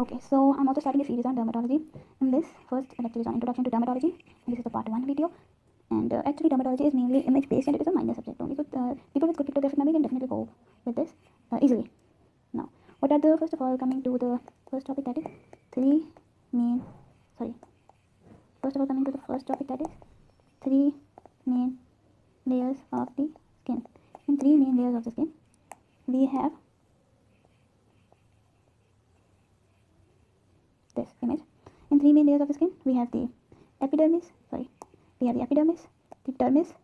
Okay, so I'm also starting a series on dermatology. In this first lecture is on introduction to dermatology, and this is the part 1 video. And actually, dermatology is mainly image based, and it is a minor subject only. So people with good pictographic memory can definitely go with this easily. Now, what are the first of all coming to the first topic, that is three main. Sorry. First of all, coming to the first topic, that is three main layers of the skin. In three main layers of the skin, we have this image. In three main layers of the skin, we have the epidermis, the dermis,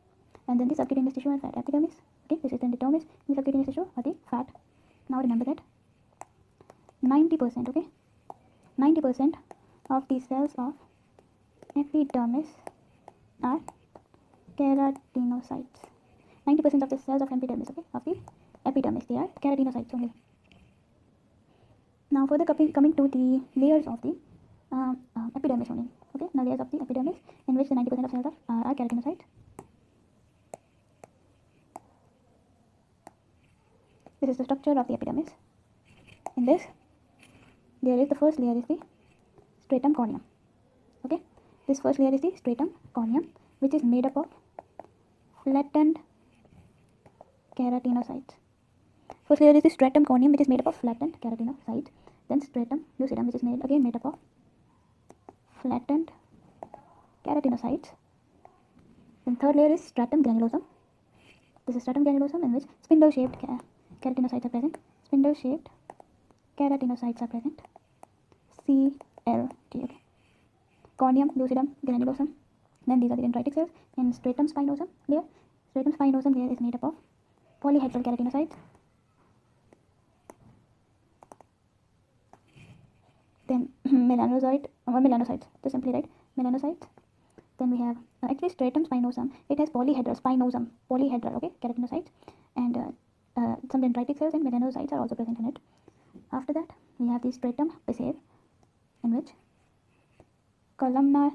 and then the subcutaneous tissue and fat. Epidermis, okay, this is then the dermis, the subcutaneous tissue or the fat. Now remember that 90%, okay, 90% of the cells of epidermis are keratinocytes. 90% of the cells of epidermis, okay, of the epidermis, they are keratinocytes only. Now further coming to the layers of the epidermis only. Okay, now layers of the epidermis in which the 90% of cells are keratinocytes. This is the structure of the epidermis. In this, there is the first layer is the stratum corneum. Okay, this first layer is the stratum corneum, which is made up of flattened keratinocytes. First layer is the stratum corneum, which is made up of flattened keratinocytes. Then stratum lucidum, which is made up of flattened keratinocytes. Then third layer is stratum granulosum. This is stratum granulosum, in which spindle-shaped keratinocytes are present. Spindle-shaped keratinocytes are present. CLG. Okay. Corneum, lucidum, granulosum. Then these are the dendritic cells. In stratum spinosum layer is made up of polyhedral keratinocytes. Then melanocytes. Just simply write melanocytes. Then we have actually stratum spinosum. It has polyhedral, okay, keratinocytes, and some dendritic cells and melanocytes are also present in it. After that, we have the stratum basale, in which columnar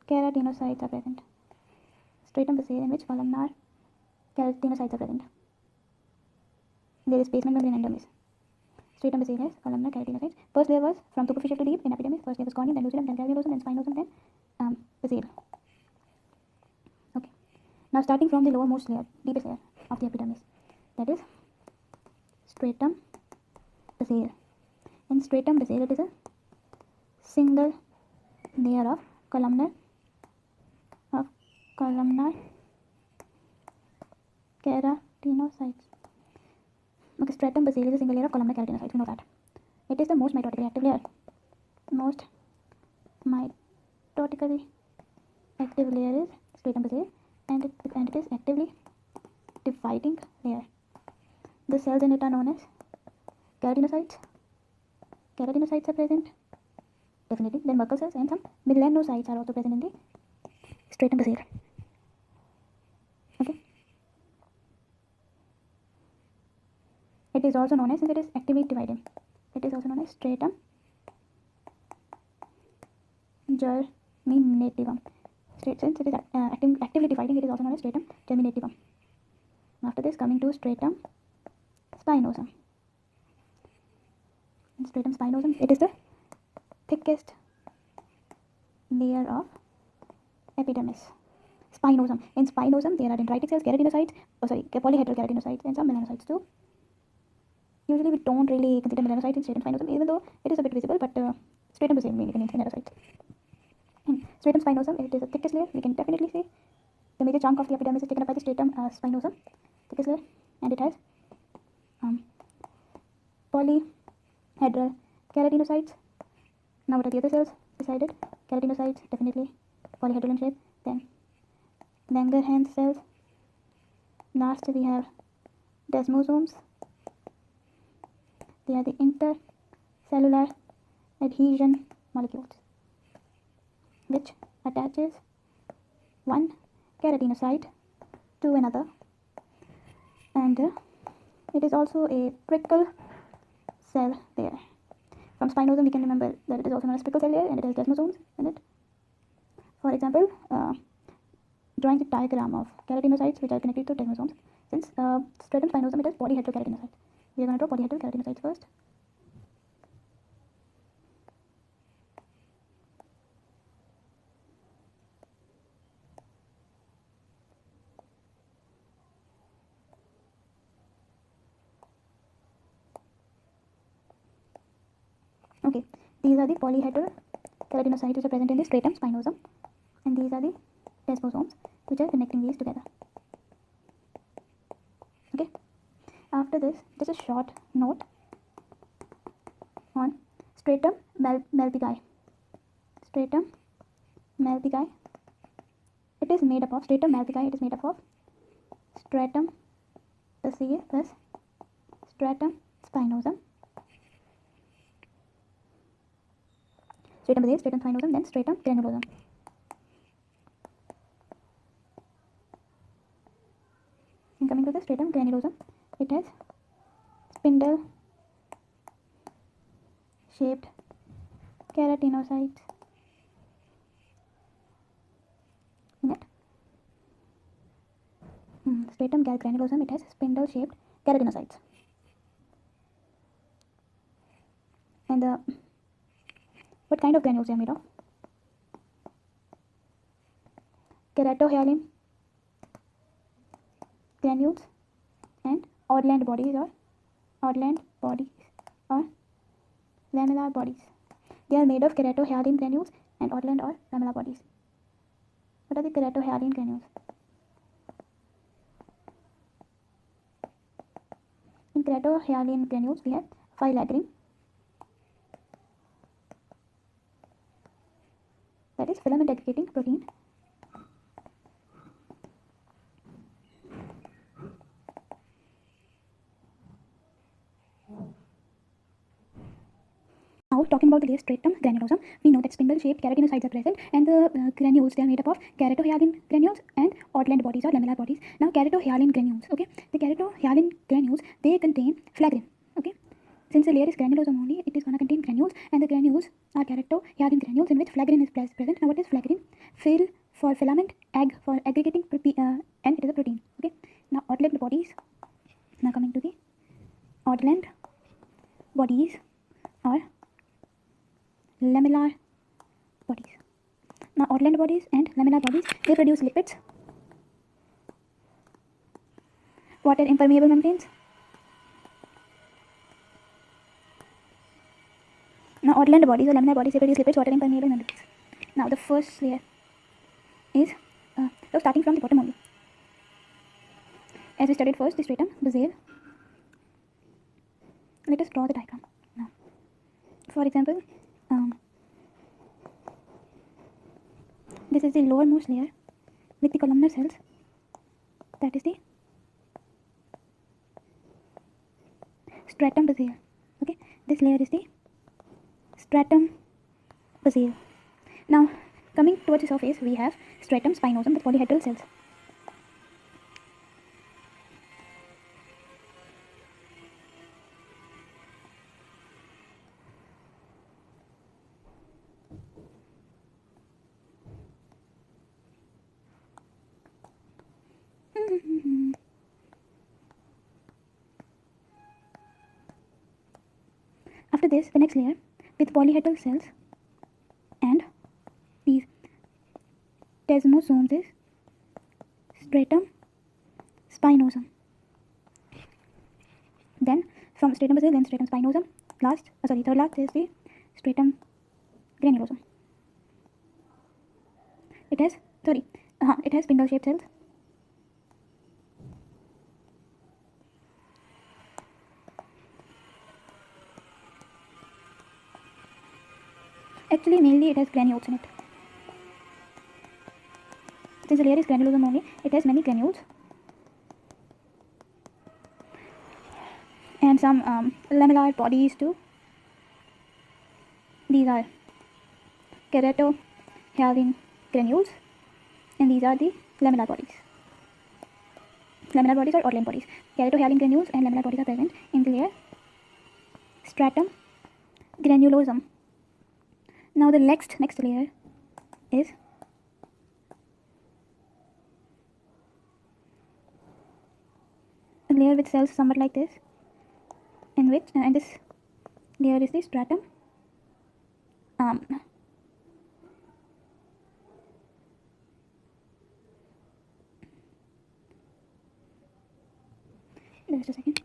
keratinocytes are present. Stratum basale, in which columnar keratinocytes are present. There is basement membrane and dermis. Stratum basale has columnar keratinocytes. First layer was from superficial to deep in epidermis. First layer was corneum, then lucidum, then granulosum, then spinosum, then basale. Okay. Now starting from the lowermost layer, deepest layer of the epidermis, that is stratum basale. In stratum basale, it is a single layer of columnar keratinocytes. Okay, stratum basale is a single layer of columnar keratinocytes. We know that. It is the most mitotically active layer. Most mitotically active layer is stratum basale, and it is actively dividing layer. The cells in it are known as keratinocytes. Keratinocytes are present, definitely. Then Merkel cells and some melanocytes are also present in the stratum basale. Okay. It is also known as, since it is actively dividing, it is also known as stratum germinativum. Since it is actively dividing, it is also known as stratum germinativum. After this, coming to stratum spinosum. In stratum spinosum, it is the thickest layer of epidermis. Spinosum. In spinosum, there are dendritic cells, keratinocytes, polyhedral keratinocytes, and some melanocytes too. Usually, we don't really consider melanocytes in stratum spinosum, even though it is a bit visible, but stratum basale mainly contains melanocytes. In stratum spinosum, it is the thickest layer. We can definitely say the major chunk of the epidermis is taken up by the stratum spinosum, thickest layer, and it has polyhedral keratinocytes. Now, what are the other cells beside it? Keratinocytes, definitely polyhedral in shape. Then Langerhans cells. Last, we have desmosomes. They are the intercellular adhesion molecules which attaches one keratinocyte to another, and it is also a prickle cell layer. From spinosum, we can remember that it is also known as prickle cell layer, and it has desmosomes in it. For example, drawing the diagram of keratinocytes which are connected to desmosomes. Since stratum spinosum, it has polyhedral keratinocytes. We are going to draw polyhedral keratinocytes first. Okay, these are the polyhedral keratinocytes which are present in the stratum spinosum, and these are the desmosomes which are connecting these together. Okay, after this, just a short note on stratum malpighi. Stratum malpighi. It is made up of stratum malpighi. It is made up of stratum basale plus stratum spinosum. Stratum basale, stratum spinosum, then stratum granulosum. And coming to the stratum granulosum, it has spindle shaped keratinocytes in it. Stratum granulosum, it has spindle shaped keratinocytes. And what kind of granules they are made of? Keratohyalin granules and Ordland bodies or lamellar bodies. They are made of keratohyalin granules and Ordland or lamellar bodies. What are the keratohyalin granules? In keratohyalin granules, we have filaggrin, that is filament aggregating protein. Now, talking about the stratum granulosum, we know that spindle-shaped keratinocytes are present, and the granules, they are made up of keratohyalin granules and Ordland bodies or lamellar bodies. Now, keratohyalin granules, okay, the keratohyalin granules, they contain flagrin, okay. Since the layer is granulosum only, it is going to contain granules, and the granules are keratohyalin granules in which flagrin is present. Now, what is flagrin? Phil for filament, ag for aggregating, and it is a protein, okay. Now, Ordland bodies. Now, coming to the Ordland bodies or lamellar bodies. Now, Ordland bodies and lamellar bodies, they produce lipids, water impermeable membranes. Now, Ordland bodies or lamellar bodies, they produce lipids, water impermeable membranes. Now, the first layer is so starting from the bottom only. As we studied first, the stratum basale. Let us draw the diagram now. For example, this is the lowermost layer with the columnar cells. That is the stratum basale. Okay, this layer is the stratum basale. Now, coming towards the surface, we have stratum spinosum with polyhedral cells. After this, the next layer with polyhedral cells and these desmosomes is stratum spinosum. Then from stratum basale, then stratum spinosum. Third last is the stratum granulosum. It has spindle shaped cells. Actually, mainly it has granules in it. Since the layer is granulosum only, it has many granules and some lamellar bodies too. These are keratohyalin granules, and these are the lamellar bodies. Lamellar bodies or Ordland bodies. Keratohyalin granules and lamellar bodies are present in the layer stratum granulosum. Now, the next layer is a layer with cells somewhat like this, in which and this layer is the stratum just a second.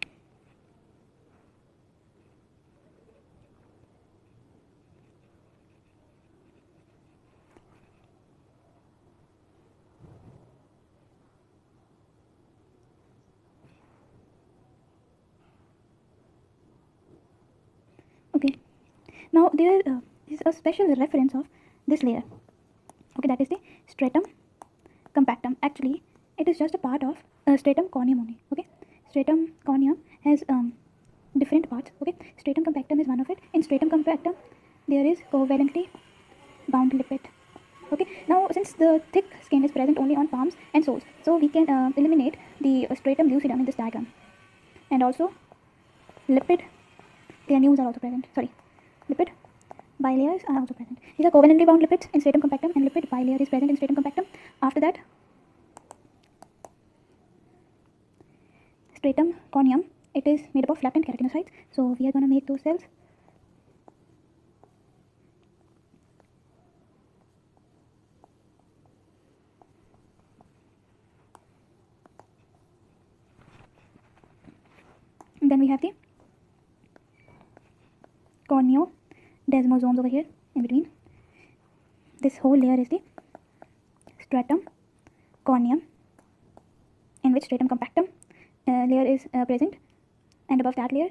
Now there is a special reference of this layer. Okay, that is the stratum compactum. Actually, it is just a part of stratum corneum only. Okay, stratum corneum has different parts. Okay, stratum compactum is one of it. In stratum compactum, there is covalently bound lipid. Okay, now since the thick skin is present only on palms and soles, so we can eliminate the stratum lucidum in this diagram, and also lipid granules are also present. Sorry, lipid bilayers are also present. These are covalently bound lipids in stratum compactum, and lipid bilayer is present in stratum compactum. After that, stratum corneum, it is made up of flattened keratinocytes. So we are going to make those cells. And then we have the corneodesmosomes over here in between. This whole layer is the stratum corneum, in which stratum compactum layer is present, and above that layer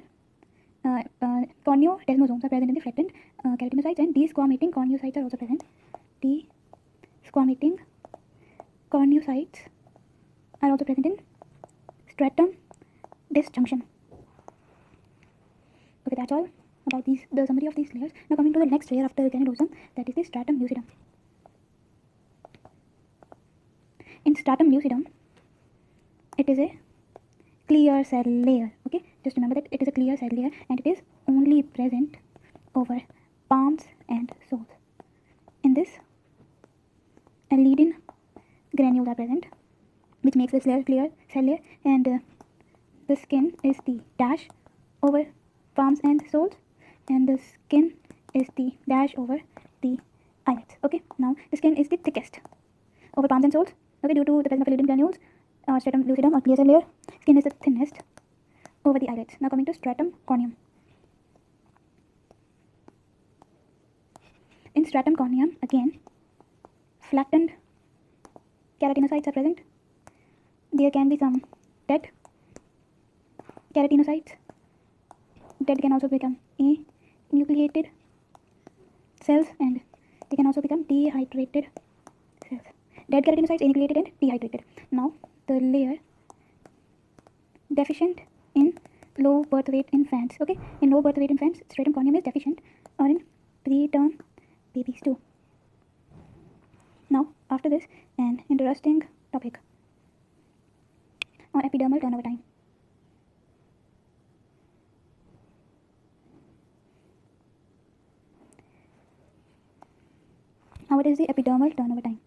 corneodesmosomes are present in the flattened keratinocytes, and desquamating corneocytes are also present. Desquamating corneocytes are also present in stratum disjunction. Okay, that's all about the summary of these layers. Now coming to the next layer after granulosum, that is the stratum lucidum. In stratum lucidum, it is a clear cell layer. Okay, just remember that it is a clear cell layer, and it is only present over palms and soles. In this, a lead-in granules are present, which makes this layer clear cell layer, and the skin is the dash over palms and soles, and the skin is the dash over the eyelids. Okay, now the skin is the thickest over palms and soles. Okay, due to the presence of lead-in granules, stratum lucidum or clear cell layer, skin is the thinnest over the eyelids. Now coming to stratum corneum. In stratum corneum, again, flattened keratinocytes are present. There can be some dead keratinocytes. Dead can also become anucleated cells, and they can also become dehydrated cells. Dead keratinocytes, anucleated and dehydrated. Now the layer deficient in low birth weight infants. Okay, in low birth weight infants, stratum corneum is deficient, or in preterm babies too. Now after this, an interesting topic on epidermal turnover time. Now what is the epidermal turnover time?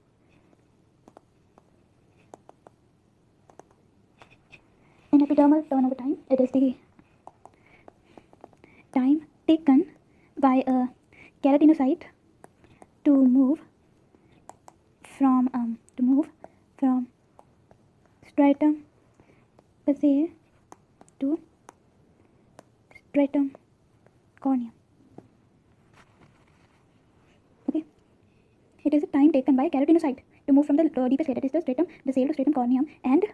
In epidermal turnover time, it is the time taken by a keratinocyte to move from stratum basale to stratum corneum. Okay, it is the time taken by keratinocyte to move from the deepest layer, that is the stratum basale to stratum corneum, and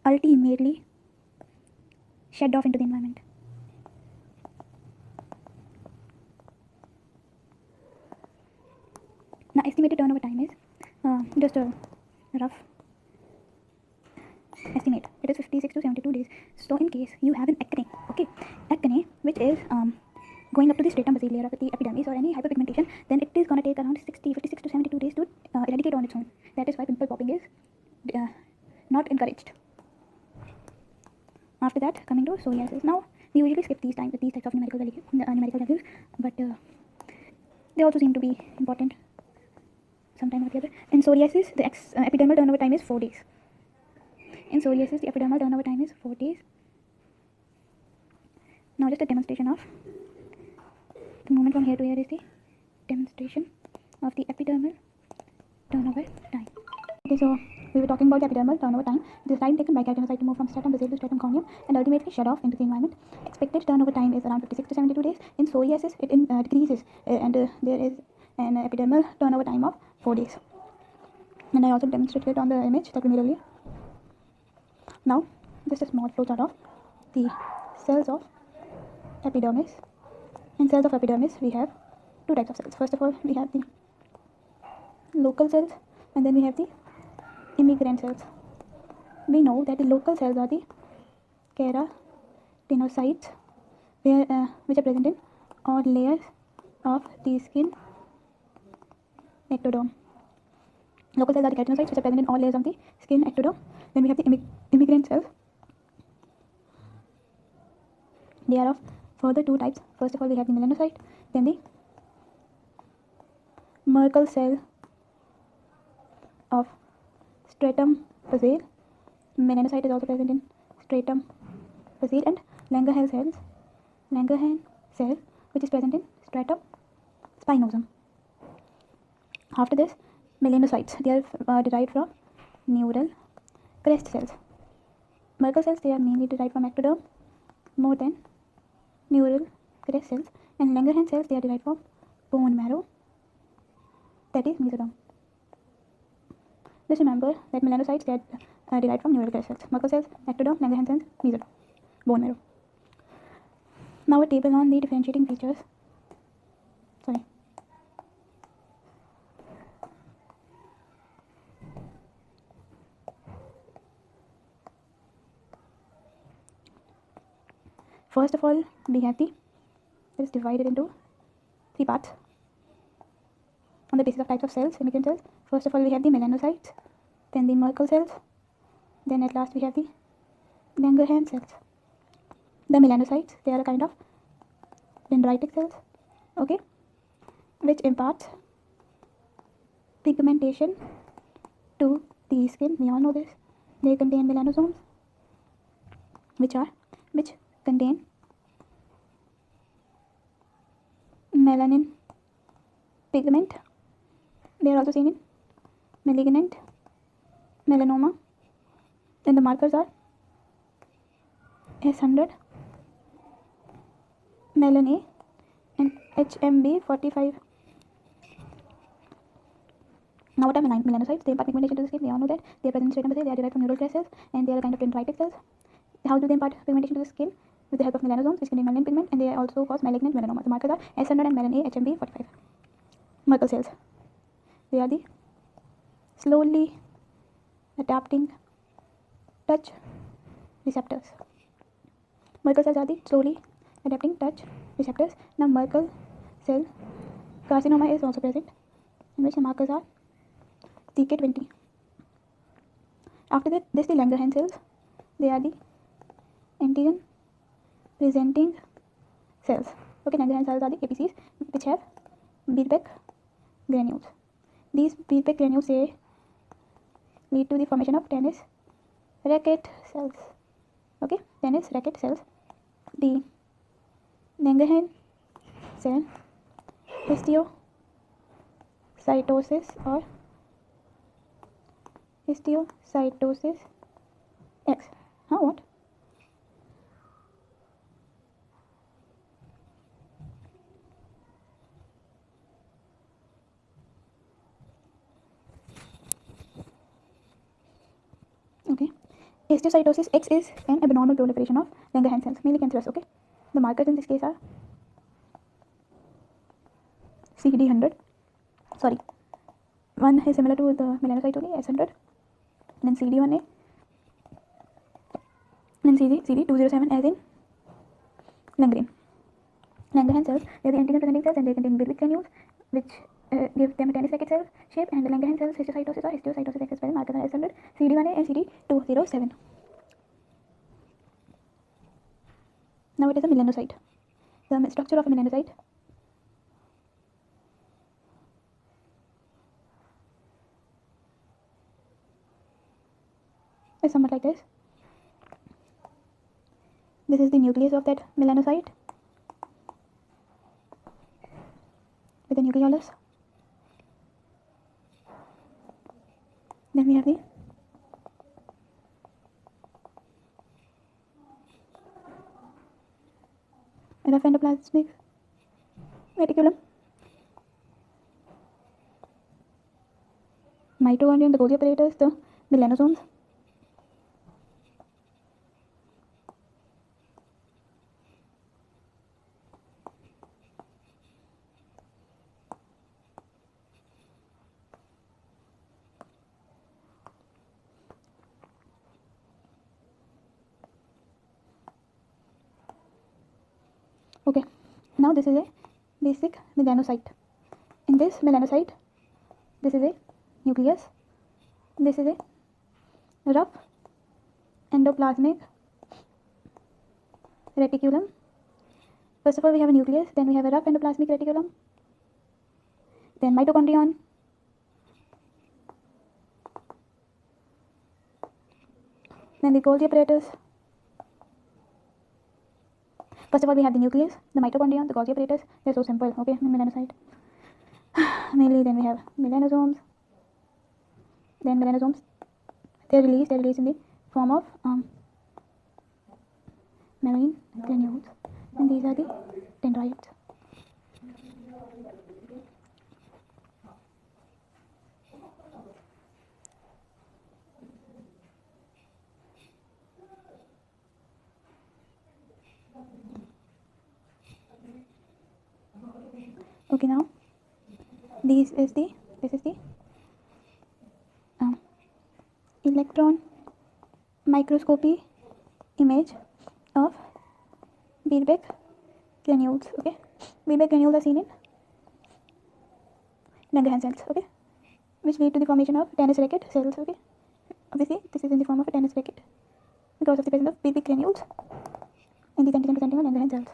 ultimately shed off into the environment. Now estimated turnover time is just a rough estimate. It is 56 to 72 days. So in case you have an acne, okay, acne which is going up to the stratum basale layer of the epidermis, or any hyperpigmentation, then it is going to take around 56 to 72 days to eradicate on its own. That is why pimple popping is not encouraged. After that, coming to psoriasis. Now we usually skip these types of numerical values, but they also seem to be important sometime or the other. In psoriasis, the epidermal turnover time is 4 days. In psoriasis, the epidermal turnover time is 4 days. Now just a demonstration of the movement from here to here is the demonstration of the epidermal turnover time. Okay, so we were talking about the epidermal turnover time. It is time taken by keratinocyte to move from stratum basale to stratum corneum and ultimately shed off into the environment. Expected turnover time is around 56 to 72 days. In psoriasis, it decreases, and there is an epidermal turnover time of 4 days. And I also demonstrated it on the image that we made earlier. Now, just a small flowchart of the cells of epidermis In cells of epidermis, we have two types of cells. First of all, we have the local cells, and then we have the immigrant cells. We know that the local cells are the keratinocytes, which are present in all layers of the skin ectoderm. Local cells are the keratinocytes, which are present in all layers of the skin ectoderm. Then we have the immigrant cells. They are of further two types. First of all, we have the melanocyte, then the Merkel cell of stratum basale. Melanocyte is also present in stratum basale, and Langerhans cell, which is present in stratum spinosum. After this, melanocytes, they are derived from neural crest cells. Merkel cells, they are mainly derived from ectoderm more than neural crest cells, and Langerhans cells, they are derived from bone marrow, that is mesoderm. Just remember that melanocytes, they are derived from neural crest cells. Merkel cells, ectoderm, Langerhans cells, mesoderm, bone marrow. Now a table on the differentiating features. First of all, we have it is divided into three parts on the basis of types of cells, immigrant cells. First of all, we have the melanocytes, then the Merkel cells, then at last we have the Langerhans cells. The melanocytes, they are a kind of dendritic cells, okay, which imparts pigmentation to the skin. We all know this. They contain melanosomes, which contain melanin pigment. They are also seen in malignant melanoma. Then the markers are S100, melan A, and HMB45. Now what are melanocytes? They impart pigmentation to the skin. We all know that they are present in stratum basale. They are derived from neural crest cells, and they are a kind of dendritic cells. How do they impart pigmentation to the skin? With the help of melanosomes, which contain melanin pigment, and they also cause malignant melanoma. The markers are S100 and melan A, HMB45. Merkel cells, they are the slowly adapting touch receptors. Merkel cells are the slowly adapting touch receptors. Now Merkel cell carcinoma is also present, in which the markers are CK20. After that, this the Langerhans cells. They are the antigen presenting cells. Okay, Langerhans cells are the APCs, which have Birbeck granules. These Birbeck granules lead to the formation of tennis racket cells. Okay, tennis racket cells. The Langerhans cell histiocytosis or histiocytosis X. What? Okay. Histiocytosis X is an abnormal proliferation of Langerhans cells, mainly cancerous. Okay. The markers in this case are CD100. Sorry. One is similar to the melanocyte only, S100. Then CD1A. Then CD207 as in Langerhans. Langerhans cells, they are the antigen presenting cells, and they contain Birbeck granules, which give them a tennis racket cell shape, and the Langerhans cells histiocytosis or histiocytosis X is markers are S100, CD1A, and CD207. Now it is a melanocyte. The structure of a melanocyte is somewhat like this. This is the nucleus of that melanocyte with the nucleolus. Then we have the rough endoplasmic reticulum, mitochondria, the Golgi apparatus, the melanosomes. Okay, now this is a basic melanocyte. In this melanocyte, this is a nucleus, this is a rough endoplasmic reticulum. First of all, we have a nucleus, then we have a rough endoplasmic reticulum, then mitochondrion, then the Golgi apparatus. First of all, we have the nucleus, the mitochondrion, the Golgi apparatus. They're so simple, okay, melanocyte. Mainly, then we have melanosomes. Then melanosomes, they're released in the form of melanin granules, and these are the dendrites. Okay, now this is the electron microscopy image of Birbeck granules. Okay, Birbeck granules are seen in Langerhans cells. Okay, which lead to the formation of tennis racket cells. Okay, obviously this is in the form of a tennis racket because of the presence of Birbeck granules in the antigen presenting Langerhans cells.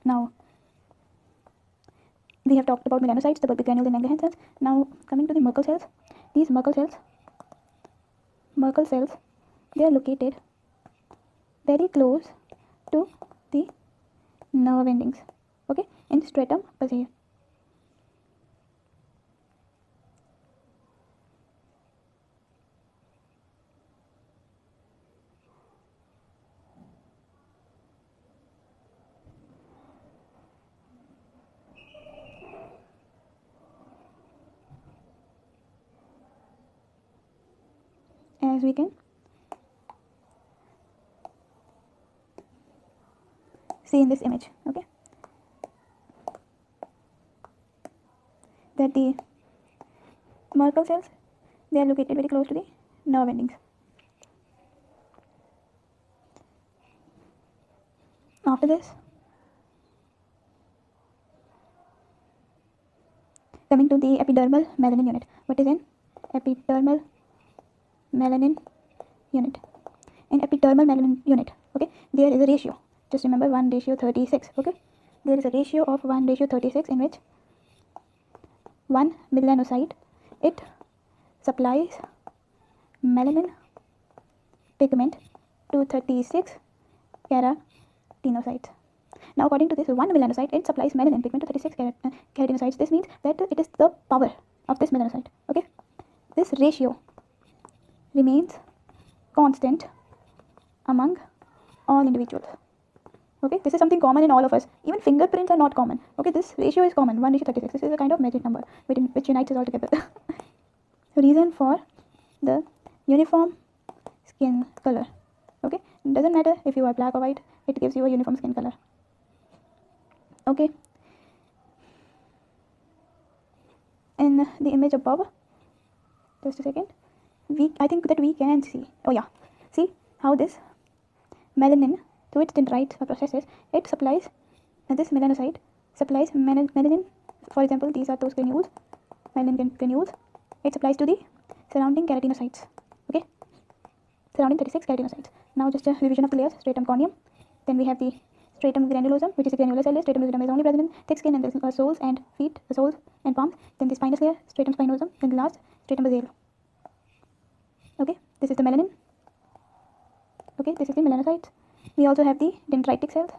Now, we have talked about melanocytes, the Birbeck granules, and Langerhans cells. Now, coming to the Merkel cells. These Merkel cells, they are located very close to the nerve endings. Okay, in stratum basale. As we can see in this image, okay, that the Merkel cells, they are located very close to the nerve endings. After this, coming to the epidermal melanin unit. What is an epidermal melanin unit? In epidermal melanin unit, okay, there is a ratio. Just remember 1:36. Okay, there is a ratio of 1:36 in which one melanocyte, it supplies melanin pigment to 36 keratinocytes. Now, according to this, one melanocyte, it supplies melanin pigment to 36 keratinocytes. This means that it is the power of this melanocyte. Okay, this ratio remains constant among all individuals. Okay, this is something common in all of us. Even fingerprints are not common. Okay, this ratio is common, 1:36. This is a kind of magic number which unites us all together. Reason for the uniform skin color. Okay, it doesn't matter if you are black or white, it gives you a uniform skin color. Okay, in the image above, just a second, I think that we can see, oh yeah, see how this melanin, through its dendrites or processes, it supplies, this melanocyte supplies melanin. For example, these are those granules, melanin granules. It supplies to the surrounding keratinocytes. Okay, surrounding 36 keratinocytes. Now, just a revision of the layers: stratum corneum, then we have the stratum granulosum, which is a granular cell. Stratum lucidum is only present in thick skin and the soles and feet, the soles and palms. Then the spinous layer, stratum spinosum. Then the last, stratum basale. Okay, this is the melanin. Okay, this is the melanocytes. We also have the dendritic cells,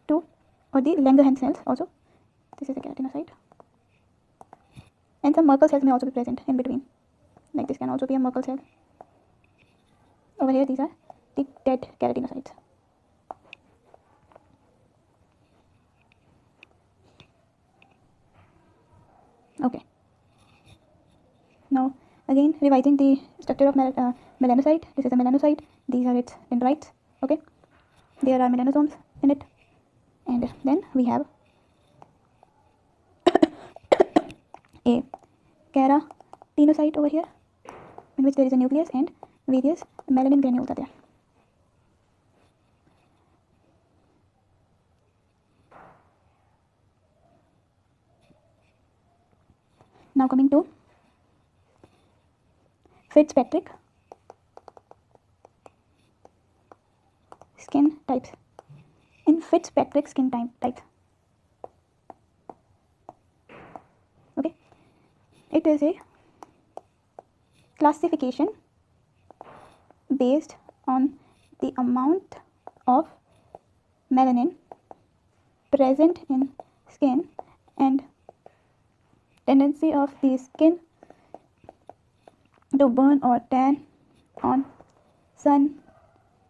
or the Langerhans cells also. This is a keratinocyte. And some Merkel cells may also be present in between. Like this can also be a Merkel cell. Over here, these are the dead keratinocytes. Okay. Now, again, revising the structure of melanocyte. This is a melanocyte. These are its dendrites. Okay. There are melanosomes in it. And then we have a keratinocyte over here, in which there is a nucleus and various melanin granules are there. Now coming to Fitzpatrick skin types. In Fitzpatrick skin types, okay, it is a classification based on the amount of melanin present in skin and tendency of the skin to burn or tan on sun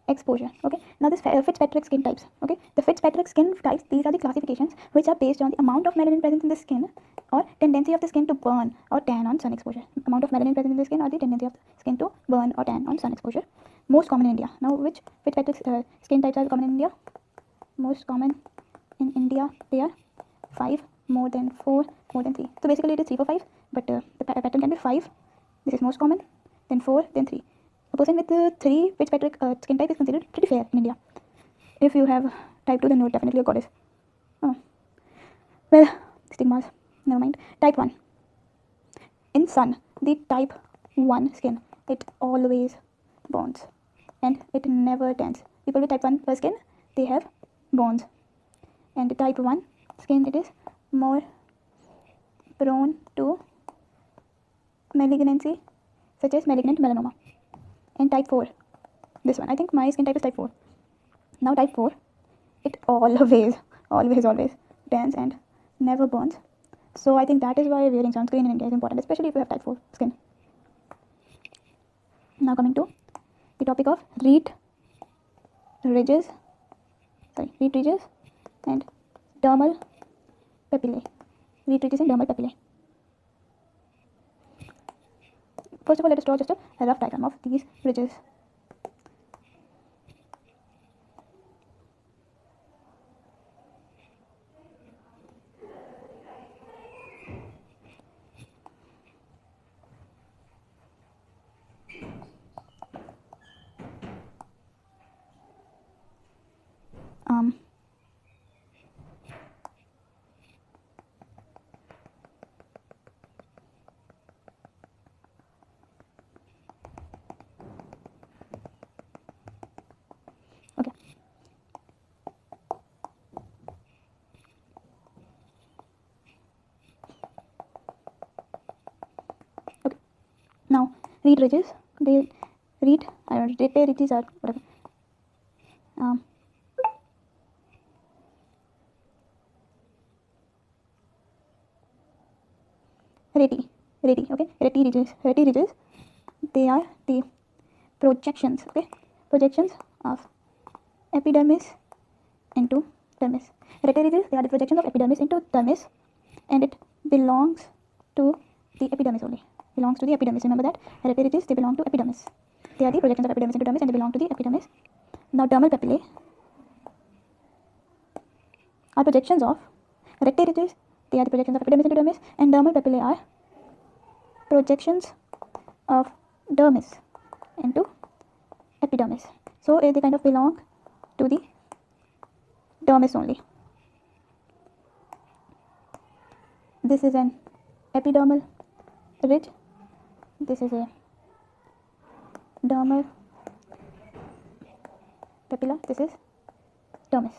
exposure. Okay, now this Fitzpatrick skin types. Okay, the Fitzpatrick skin types, these are the classifications which are based on the amount of melanin present in the skin or tendency of the skin to burn or tan on sun exposure. Amount of melanin present in the skin or the tendency of the skin to burn or tan on sun exposure. Most common in India. Now, which Fitzpatrick skin types are common in India? Most common in India, they are 5, more than 4, more than 3. So basically it is 3 for 5, but the pattern can be 5. This is most common, then 4, then 3. A person with 3 Fitzpatrick skin type is considered pretty fair in India. If you have type 2, then you're definitely a goddess. Oh. Well, stigmas, never mind. Type 1. In sun, the type 1 skin, it always burns and it never tans. People with type 1 skin, they have burns. And the type 1 skin, it is more prone to malignancy, such as malignant melanoma. And type 4, this one, I think my skin type is type 4. Now type 4, it always tans and never burns. So I think that is why wearing sunscreen in India is important, especially if you have type 4 skin. Now coming to the topic of reed ridges and dermal papillae. Reed ridges and dermal papillae. First of all, let us draw just a rough diagram of these ridges. Okay. Okay. Now, reed ridges, ridges are whatever. Reti ridges, they are the projections, projections of epidermis into dermis. Reti ridges, they are the projections of epidermis into dermis, and it belongs to the epidermis only. Remember that reti ridges, they belong to epidermis. They are the projections of epidermis into dermis, and they belong to the epidermis. Now, dermal papillae are projections of reti ridges. They are the projections of epidermis into dermis, and dermal papillae are projections of dermis into epidermis. So they kind of belong to the dermis only. This is an epidermal ridge. This is a dermal papilla. This is dermis.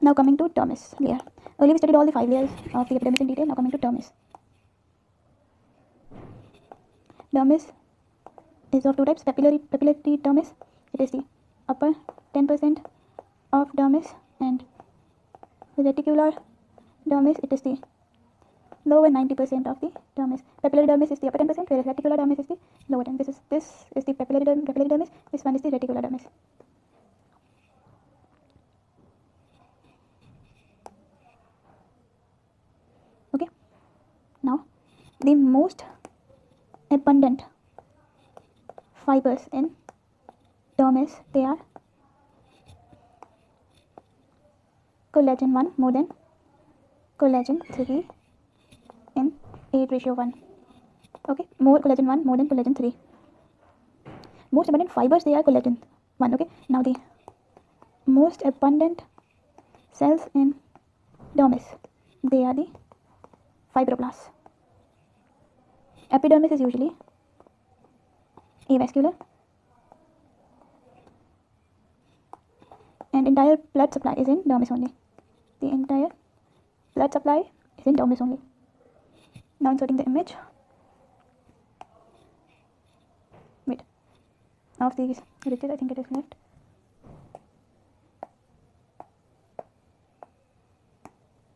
Now coming to dermis layer. Earlier we studied all the 5 layers of the epidermis in detail. Now coming to dermis. Dermis is of two types: papillary dermis. It is the upper 10% of dermis, and reticular dermis, it is the lower 90% of the dermis. Papillary dermis is the upper 10%, whereas reticular dermis is the lower 10%. This is the papillary dermis. This one is the reticular dermis. Okay. Now, the most abundant fibers in dermis, they are collagen 1 more than collagen 3 in 8:1. Okay, more collagen 1 more than collagen 3. Most abundant fibers, they are collagen 1. Okay, now the most abundant cells in dermis, they are the fibroblasts. Epidermis is usually avascular, and entire blood supply is in dermis only. The entire blood supply is in dermis only. Now inserting the image of these ridges. I think it is left.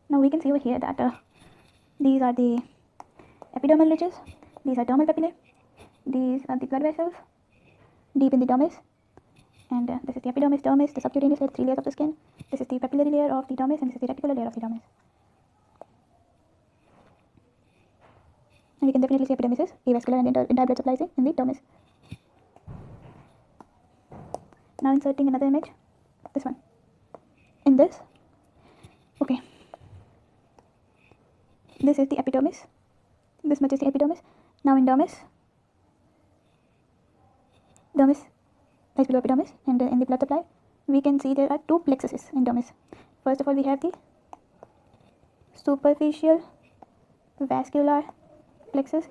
Now we can see over here that these are the epidermal ridges, these are dermal papillae, these are the blood vessels deep in the dermis, and this is the epidermis, dermis, the subcutaneous layer, 3 layers of the skin. This is the papillary layer of the dermis, and this is the reticular layer of the dermis. And we can definitely see epidermis is avascular and the entire blood supply is in the dermis. Now inserting another image, this one. In this, okay, this is the epidermis, this much is the epidermis. Now in dermis lies below epidermis, and in the blood supply we can see there are 2 plexuses in dermis. First of all, we have the superficial vascular plexus,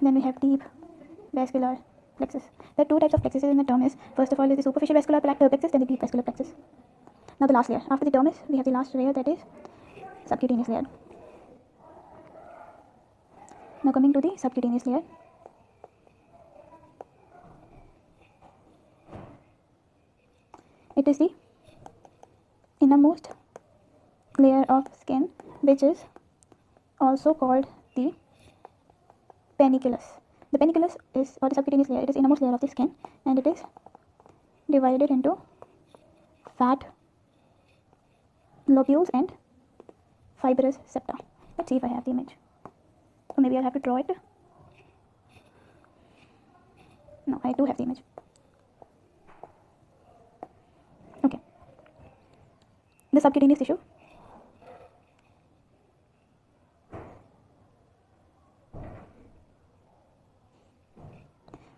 then we have deep vascular plexus. There are 2 types of plexuses in the dermis. First of all is the superficial vascular plexus, then the deep vascular plexus. Now the last layer, after the dermis we have the last layer, that is subcutaneous layer. Now coming to the subcutaneous layer, it is the innermost layer of skin, which is also called the panniculus. The panniculus is, or the subcutaneous layer, it is innermost layer of the skin, and it is divided into fat lobules and fibrous septa. Let's see if I have the image. So maybe I'll have to draw it. No, I do have the image. Okay. The subcutaneous tissue.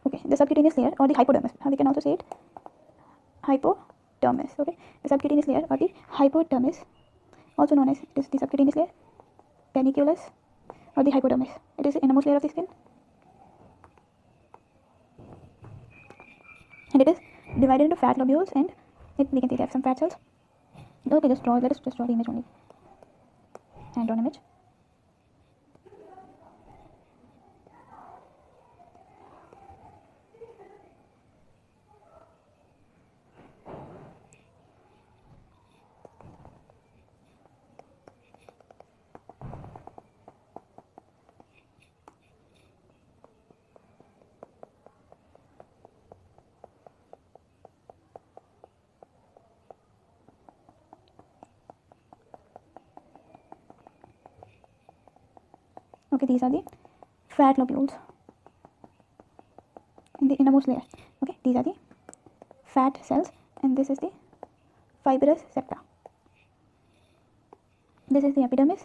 Okay, the subcutaneous layer or the hypodermis. We can also say it hypodermis. Okay, the subcutaneous layer or the hypodermis, also known as it is the subcutaneous layer, panniculus, or the hypodermis. It is the innermost layer of the skin, and it is divided into fat lobules, and we can see they have some fat cells. Okay, let us just draw the image only. And draw an image. Okay, these are the fat lobules in the innermost layer. Okay, these are the fat cells, and this is the fibrous septa. This is the epidermis,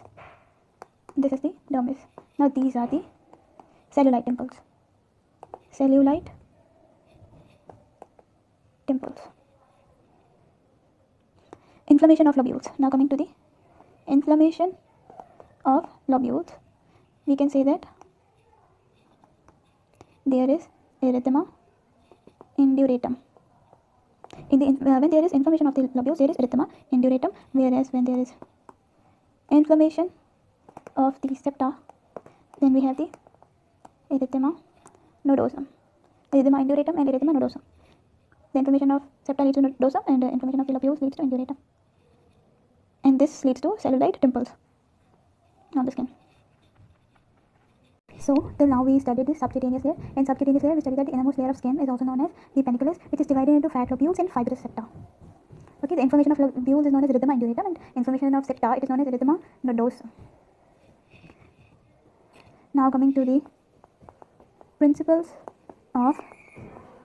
this is the dermis. Now these are the cellulite dimples. Cellulite dimples. Inflammation of lobules. Now coming to the inflammation of lobules, we can say that there is erythema induratum. When there is inflammation of the lobules, there is erythema induratum, whereas when there is inflammation of the septa, then we have the erythema nodosum. Erythema induratum and erythema nodosum. The inflammation of septa leads to nodosum, and inflammation of the lobules leads to induratum, and this leads to cellulite dimples on the skin. So till now we studied the subcutaneous layer. In subcutaneous layer we studied that the innermost layer of skin is also known as the panniculus, which is divided into fat lobules and fibrous septa. Okay, the inflammation of lobules is known as erythema induratum, and inflammation of septa, it is known as erythema nodosum. Now coming to the principles of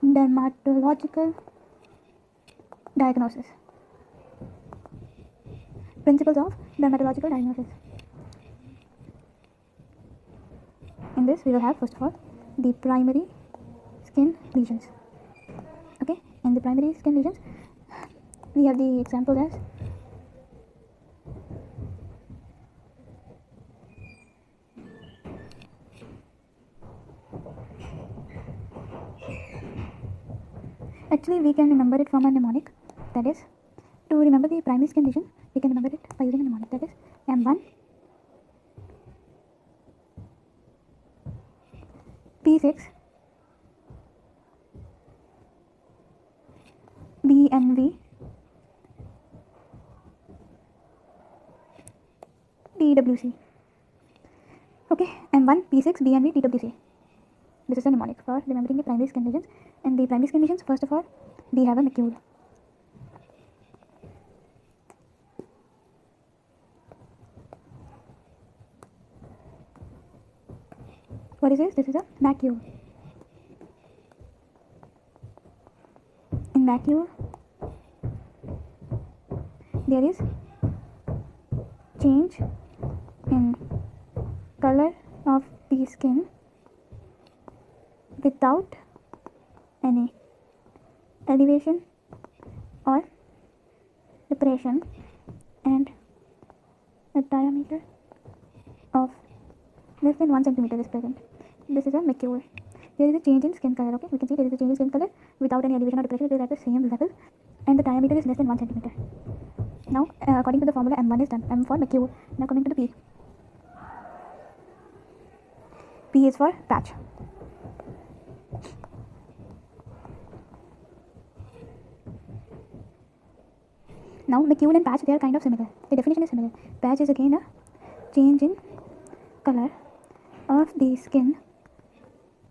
dermatological diagnosis. Principles of dermatological diagnosis. In this, we will have first of all the primary skin lesions. Okay, and the primary skin lesions, we have the example as actually we can remember it from a mnemonic. That is, to remember the primary skin lesion, we can remember it by using a mnemonic. That is M1 P6 BNV TWC. Okay, M1 P6 BNV TWC. This is a mnemonic for remembering the primary skin lesions. And the primary skin lesions, first of all, we have a macule. What is this? This is a macule. In macule, there is change in color of the skin without any elevation or depression, and a diameter of less than 1 centimeter is present. This is a macule. There is a change in skin color. Okay, we can see there is a change in skin color without any elevation or depression. It is at the same level, and the diameter is less than 1 centimeter. Now, according to the formula, M1 is done. M for macule. Now coming to the P. P is for patch. Now, macule and patch, they are kind of similar. The definition is similar. Patch is again a change in color of the skin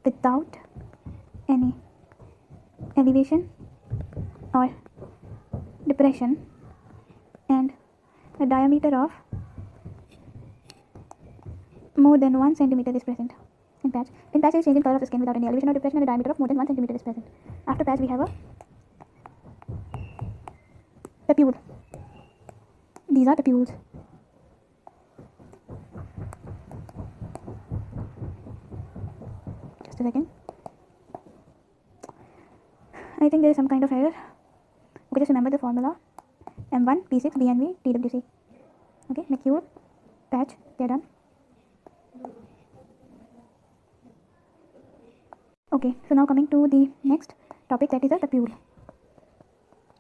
without any elevation or depression, and a diameter of more than 1 centimeter is present. In patch is change in color of the skin without any elevation or depression, and a diameter of more than 1 centimeter is present. After patch, we have a papule. These are papules. Just a second. I think there is some kind of error. Okay, just remember the formula. M1 P6 BNV TWC. Okay, macule, patch, they are done. Okay, so now coming to the next topic, that is a papule.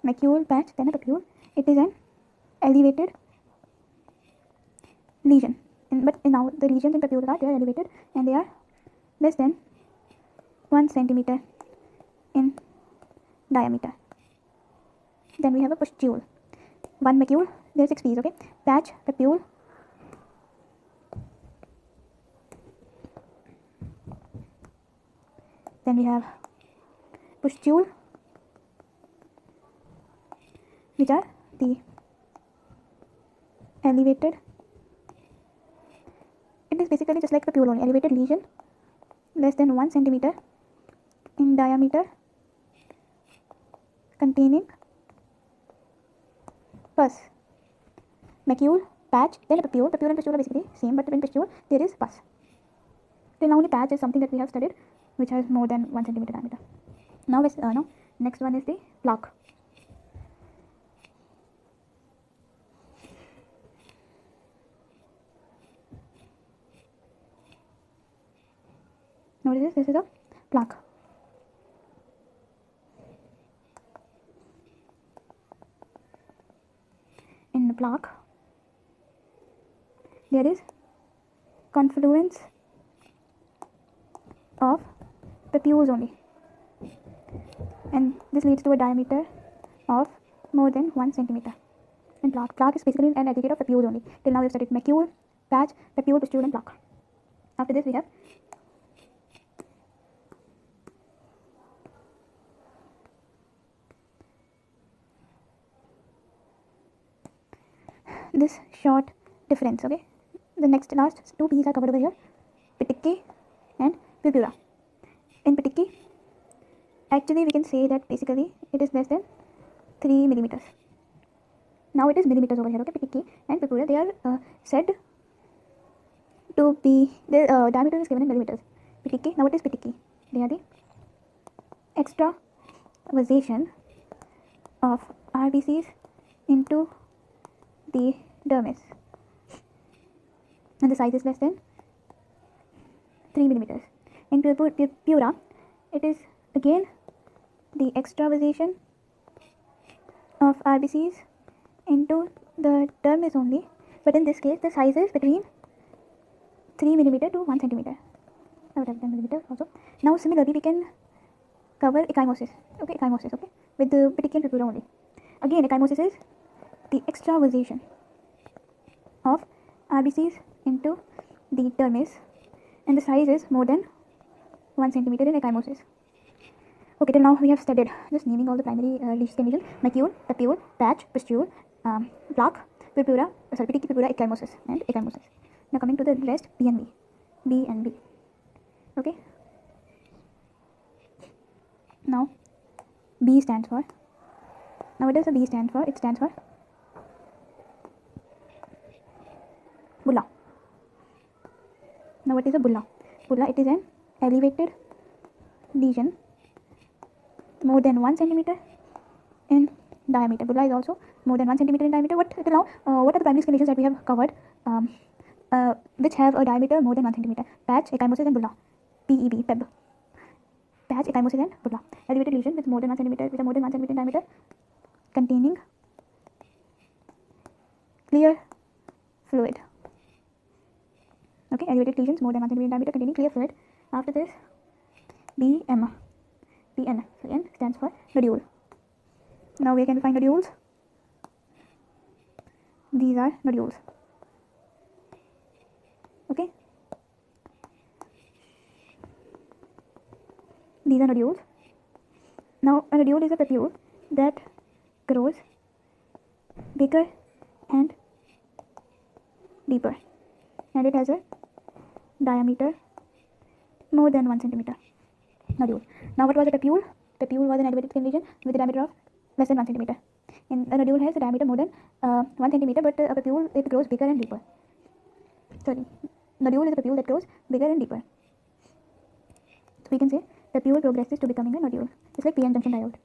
Macule, patch, then a papule. It is an elevated lesion, but now the regions in papule they are elevated and they are less than 1 centimeter in diameter. Then we have a pustule. One macule, there are 6 P's. Okay, patch, papule, then we have pustule, which are the elevated. It is basically just like papule only, elevated lesion less than 1 centimeter in diameter containing pus. Macule, patch, then a papule. Papule and pustule are basically same, but in pustule there is pus. Till now only patch is something that we have studied, which has more than 1 centimeter diameter. Now next one is the plaque. Now what is this? This is a plaque. In the plaque, there is confluence of papules only, and this leads to a diameter of more than 1 centimeter. In plaque is basically an aggregate of papules only. Till now we have studied macule, patch, papule, pustule, and plaque. After this we have this short difference. Okay, the last 2 P's are covered over here, petechiae and purpura. In petechiae, actually we can say that basically it is less than 3 millimeters. Now it is millimeters over here. Okay, petechiae and purpura, they are said to be, the diameter is given in millimeters. Petechiae, now it is petechiae. They are the extravasation of RBCs into the dermis, and the size is less than 3 millimeters. In purpura, it is again the extravasation of RBCs into the dermis only, but in this case the size is between 3 millimeter to 1 centimeter. I would have done millimeter also. Now similarly we can cover ecchymosis. Okay, ecchymosis. Okay, with the petechiae and purpura only. Again, ecchymosis is the extravasation of RBCs into the dermis, and the size is more than 1 centimeter in ecchymosis. Okay, till now we have studied just naming all the primary skin lesions: macule, papule, patch, pustule, plaque, purpura, petechiae, purpura, ecchymosis, and ecchymosis. Now coming to the rest, B and B. B and B. Okay. Now B stands for. Now what does the B stand for? It stands for bulla. Now what is a bulla? Bulla, it is an elevated lesion more than 1 centimeter in diameter. Bulla is also more than 1 centimeter in diameter. What till now? What are the primary skin lesions that we have covered, which have a diameter more than 1 centimeter? Patch, ecchymosis, and bulla. PEB, PEB. Patch, ecchymosis, and bulla. Elevated lesion with more than 1 centimeter, which are more than 1 centimeter in diameter, containing clear fluid. Okay, elevated lesions more than 1 centimeter in diameter containing clear fluid. After this, BM. PN. So N stands for nodule. Now where can we find nodules? These are nodules. Okay, these are nodules. Now a nodule is a papule that grows bigger and deeper, and it has a diameter more than 1 centimeter. Nodule. Now what was a papule? Papule was an elevated skin lesion with a diameter of less than 1 centimeter. And a nodule has a diameter more than 1 centimeter, but a papule, it grows bigger and deeper. Sorry, nodule is a papule that grows bigger and deeper. So we can say papule progresses to becoming a nodule. It's like PN junction diode.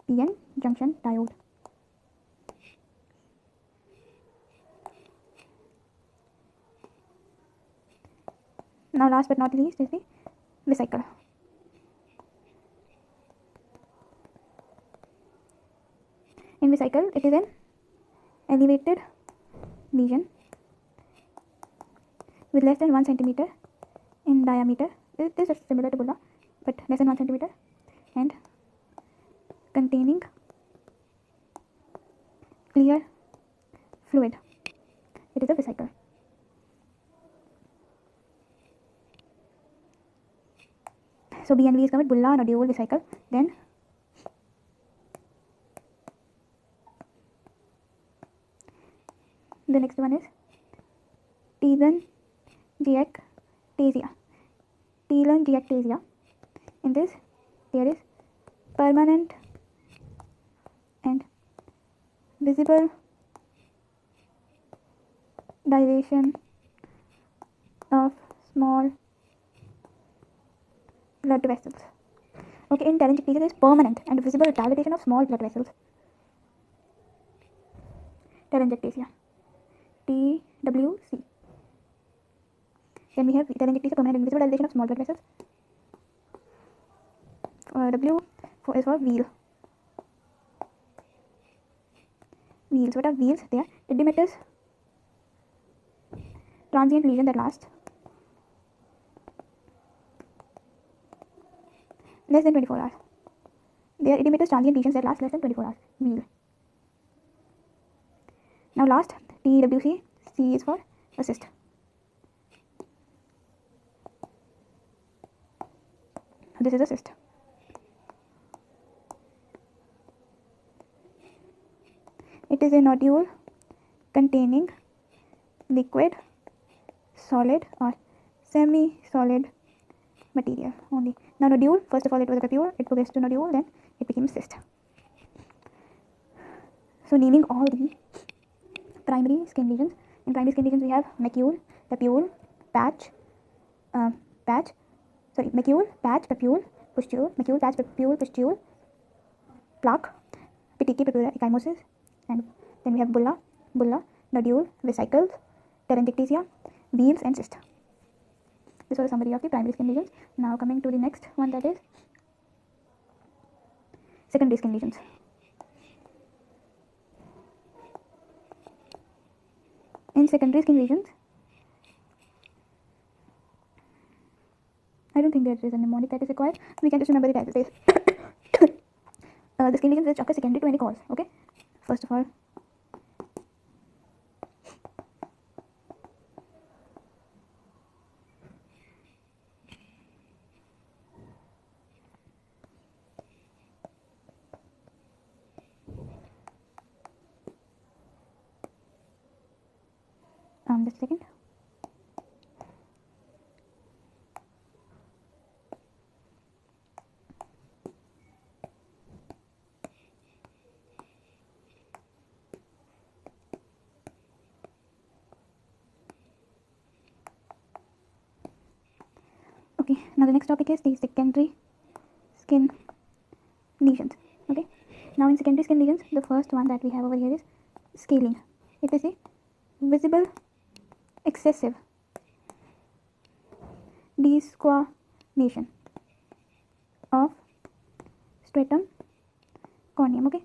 PN junction diode. Now last but not least is the vesicle. In vesicle, it is an elevated lesion with less than 1 centimeter in diameter. This is similar to bulla, but less than 1 centimeter, and containing clear fluid. It is a vesicle. So B and B is covered: bulla, nodule, vesicle. Then the next one is telangiectasia. Telangiectasia. In this, there is permanent and visible dilation of small blood vessels. Okay, in telangiectasia there is permanent and visible dilatation of small blood vessels. Telangiectasia. TWC. Then we have telangiectasia, permanent and visible dilation of small blood vessels. W is for wheal. Wheals. What are wheals? They are edematous transient lesion that lasts less than 24 hours. They are edematous transient lesions that last less than 24 hours. Wheal. Now last, TWC. C is for a cyst. This is a cyst. It is a nodule containing liquid, solid or semi-solid material only. Now nodule, first of all it was a papule, it progressed to nodule, then it became cyst. So naming all the primary skin lesions. In primary skin lesions we have macule, papule, patch, macule, patch, papule, pustule, plaque, petechiae, papilla, ecchymosis, and then we have bulla, nodule, vesicles, telangiectasia, wheals, and cyst. This was a summary of the primary skin lesions. Now coming to the next one, that is secondary skin lesions. In secondary skin lesions, I don't think there is a mnemonic that is required. We can just remember the title. The skin lesions which occur secondary to any cause. Okay. First of all, just a second. Okay, now the next topic is the secondary skin lesions. Okay, now in secondary skin lesions, the first one that we have over here is scaling. It is a visible excessive desquamation of stratum corneum. Okay,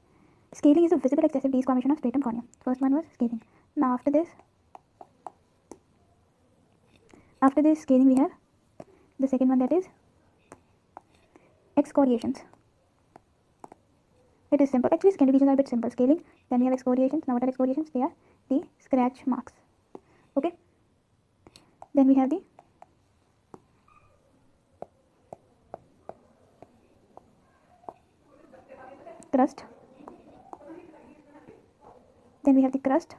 scaling is a visible excessive desquamation of stratum corneum. First one was scaling. Now after this scaling, we have the second one, that is excoriations. It is simple. Actually, skin lesions are a bit simple. Scaling, then we have excoriations. Now what are excoriations? They are the scratch marks. Okay, then we have the crust. Then we have the crust.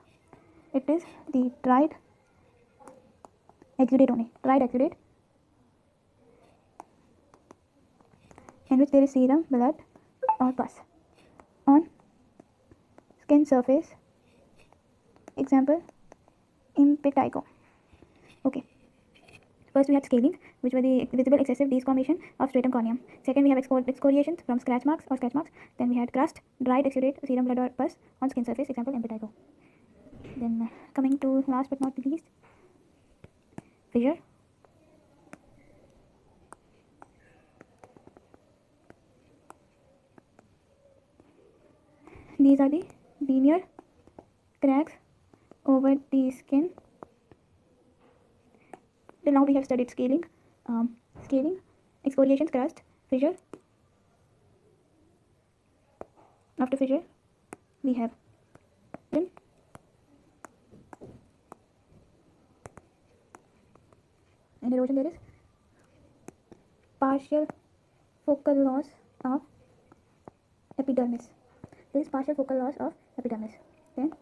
It is the dried exudate only. Dried exudate in which there is serum, blood, or pus on skin surface. Example, impetigo. Okay. First we had scaling, which were the visible excessive desquamation of stratum corneum. Second we have excoriations from scratch marks. Then we had crust, dried exudate, serum, blood, or pus on skin surface. Example, impetigo. Then coming to last but not least, fissure. These are the linear cracks over the skin. Till now we have studied scaling, excoriations, crust, fissure. After fissure, we have and erosion. There is partial focal loss of epidermis. There is partial focal loss of epidermis. Then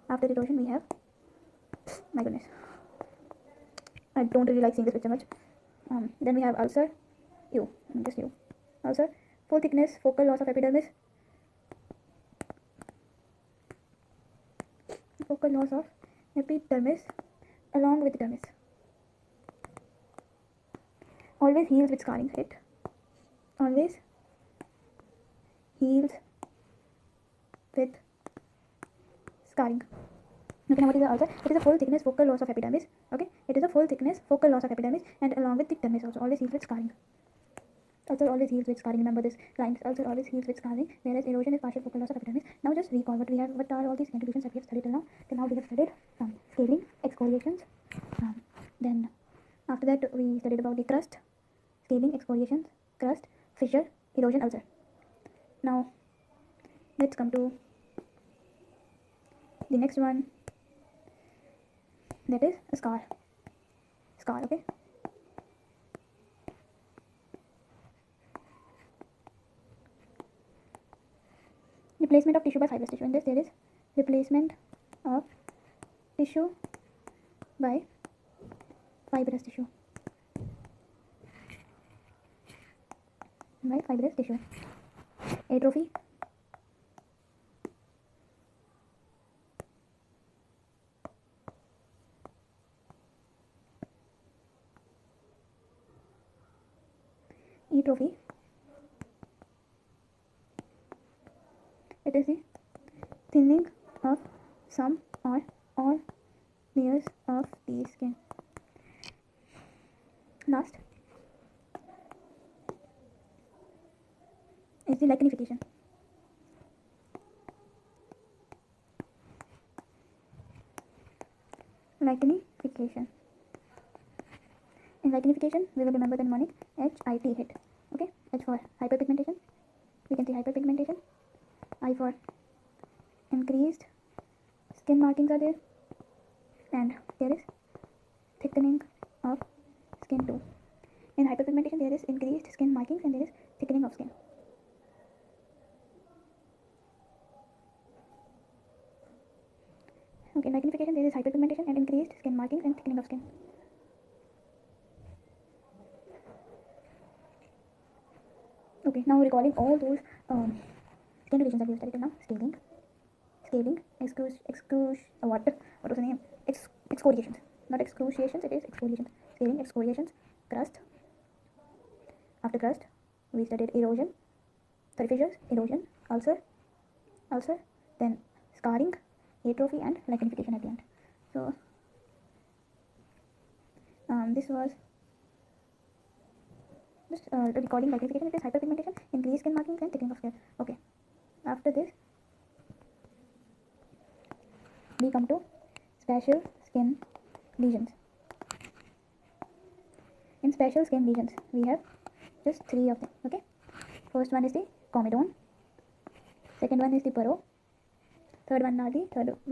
after erosion, we have, my goodness, I don't really like seeing this picture much. Then we have ulcer, ulcer, full thickness focal loss of epidermis, along with dermis. Always heals with scarring. It always heals with scarring. Okay, now what is the ulcer? It is a full thickness focal loss of epidermis. Okay, it is a full thickness focal loss of epidermis, and along with the dermis also. Always heals with scarring. Ulcer always heals with scarring. Remember this line. Ulcer always heals with scarring, whereas erosion is partial focal loss of epidermis. Now just recall what we have. What are all these contributions that we have studied till now? Till now we have studied scaling, excoriations. Then after that we studied about the crust, scaling, excoriations, crust, fissure, erosion, ulcer. Now let's come to the next one, that is a scar. Okay, replacement of tissue by fibrous tissue. In this there is replacement of tissue by fibrous tissue. Atrophy, atrophy. It is the thinning of some or all layers of the skin. Last is the lichenification. Lichenification. In lichenification, we will remember the mnemonic HIT, hit. Okay, H for hyperpigmentation. We can see hyperpigmentation. I for increased skin markings are there, and there is thickening of skin too. In hyperpigmentation, there is increased skin markings and there is thickening of skin. Okay, in lichenification, there is hyperpigmentation and increased skin markings and thickening of skin. Okay, now recalling all those skin relations that we have studied till now: scaling, what was the name? Excoriations, not excruciations. It is excoriations. Scaling, excoriations, crust. After crust, we studied erosion, fissures, erosion, ulcer, then scarring, atrophy, and lichenification at the end. So this was just recording lichenification. It is hyperpigmentation, increased skin markings, and thickening of skin. Okay. After this, we come to special skin lesions. In special skin lesions, we have just 3 of them. Okay. First one is the comedone. Second one is the burrow. Third one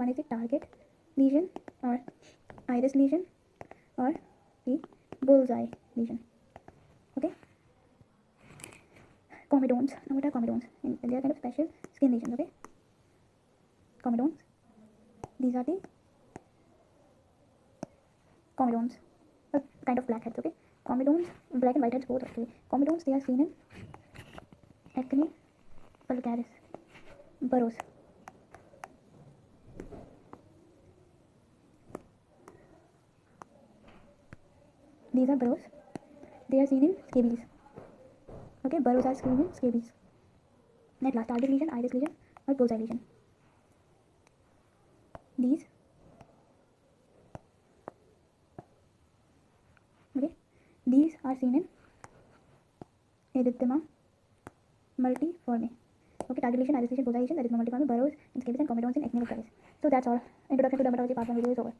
is the target lesion or iris lesion or the bullseye lesion. Okay. Comedones. Now what are comedones? They are kind of special skin lesions. Okay. Comedones. These are the comedones. A kind of blackheads. Okay. Comedones, black and white heads both actually. Comedones, they are seen in acne vulgaris. Burrows. These are burrows. They are seen in scabies. Okay, burrows are seen in scabies. Net last, target lesion, iris lesion, or bullseye lesion. These are seen in erythema multiforme. Okay, target lesion, iris lesion, bullseye lesion, erythema multiforme, burrows in scabies, and comedones in acne vulgaris. So that's all. Introduction to dermatology part 1 video is over.